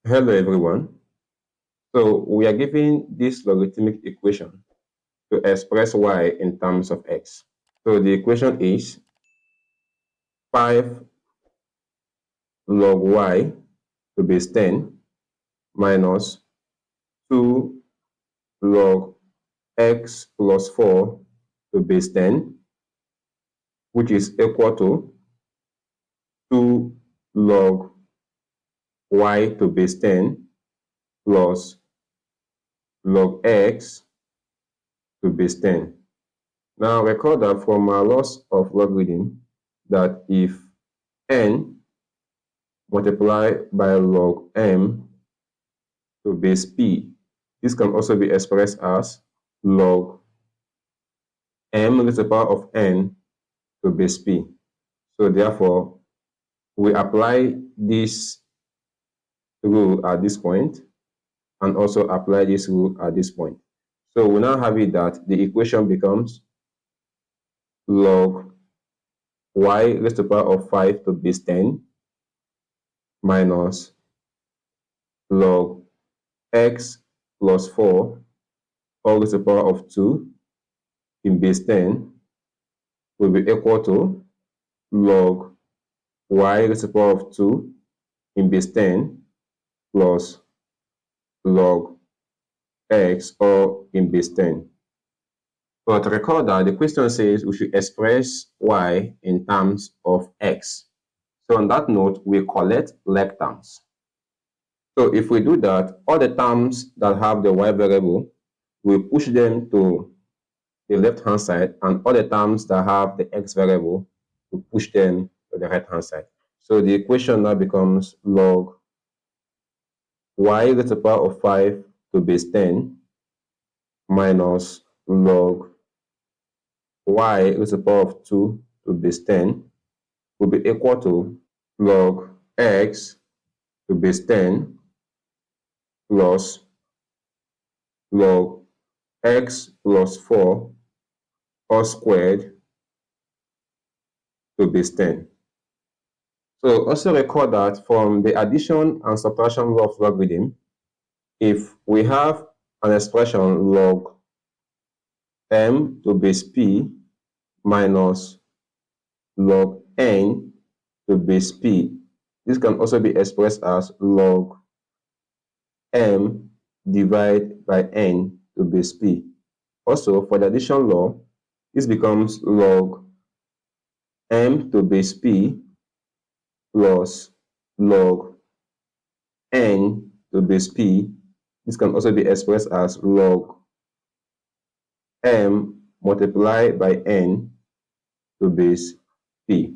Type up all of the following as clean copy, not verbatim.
Hello everyone. So we are given this logarithmic equation to express y in terms of x. So the equation is 5 log y to base 10 minus 2 log x plus 4 to base 10, which is equal to 2 log y to base 10 plus log x to base 10. Now recall that from our laws of logarithm that if n multiplied by log m to base p, this can also be expressed as log m raised to the power of n to base p. So therefore, we apply this rule at this point and also apply this rule at this point. So we now have it that the equation becomes log y raised to the power of 5 to base 10 minus log x plus 4 all raised to the power of 2 in base 10 will be equal to log y raised to the power of 2 in base 10 plus log x all in base 10. But recall that the question says we should express y in terms of x. So on that note, we collect leg terms. So if we do that, all the terms that have the y variable, we push them to the left-hand side, and all the terms that have the x variable, we push them to the right-hand side. So the equation now becomes log y raised to the power of 5 to base 10 minus log y raised to the power of 2 to base 10 will be equal to log x to base 10 plus log x plus 4 all squared to base 10. So also recall that from the addition and subtraction law of logarithm, if we have an expression log m to base p minus log n to base p, this can also be expressed as log m divided by n to base p. Also, for the addition law, this becomes log m to base p plus log n to base p. This can also be expressed as log m multiplied by n to base p.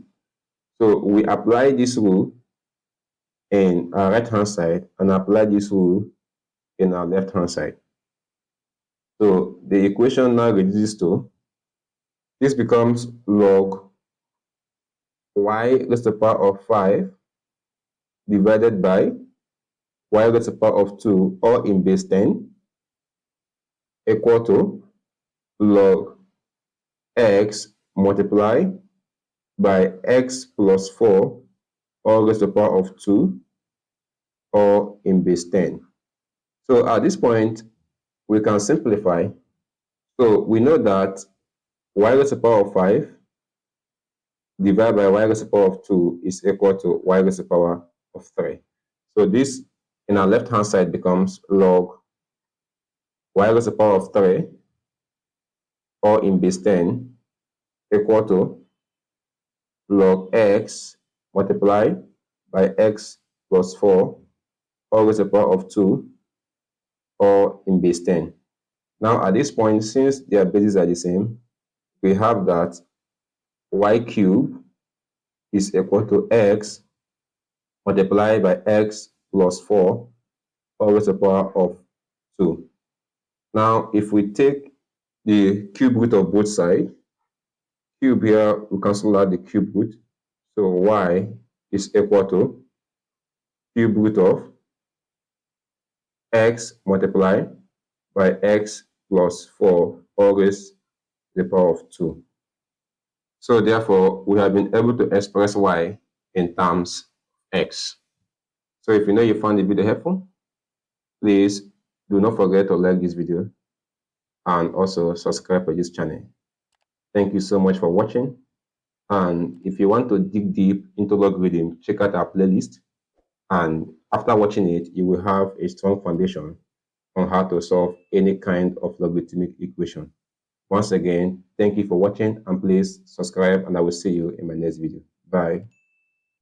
So we apply this rule in our right-hand side and apply this rule in our left-hand side. So the equation now reduces to, this becomes log y raised to the power of 5 divided by y raised to the power of 2 all in base 10 equal to log x multiplied by x plus 4 all raised to the power of 2 all in base 10. So at this point, we can simplify. So we know that y raised to the power of 5 divided by y raised to the power of 2 is equal to y raised to the power of 3. So this in our left-hand side becomes log y raised to the power of 3 all in base 10 equal to log x multiplied by x plus 4 all raised to the power of 2 all in base 10. Now at this point, since their bases are the same, we have that y cubed is equal to x multiplied by x plus 4 all raised to the power of 2. Now if we take the cube root of both sides, cube here, we cancel out the cube root. So y is equal to cube root of x multiplied by x plus 4 all raised to the power of 2. So therefore, we have been able to express y in terms x. So if you know you found the video helpful, please do not forget to like this video and also subscribe to this channel. Thank you so much for watching. And if you want to dig deep into logarithm, check out our playlist. And after watching it, you will have a strong foundation on how to solve any kind of logarithmic equation. Once again, thank you for watching, and please subscribe, and I will see you in my next video. Bye.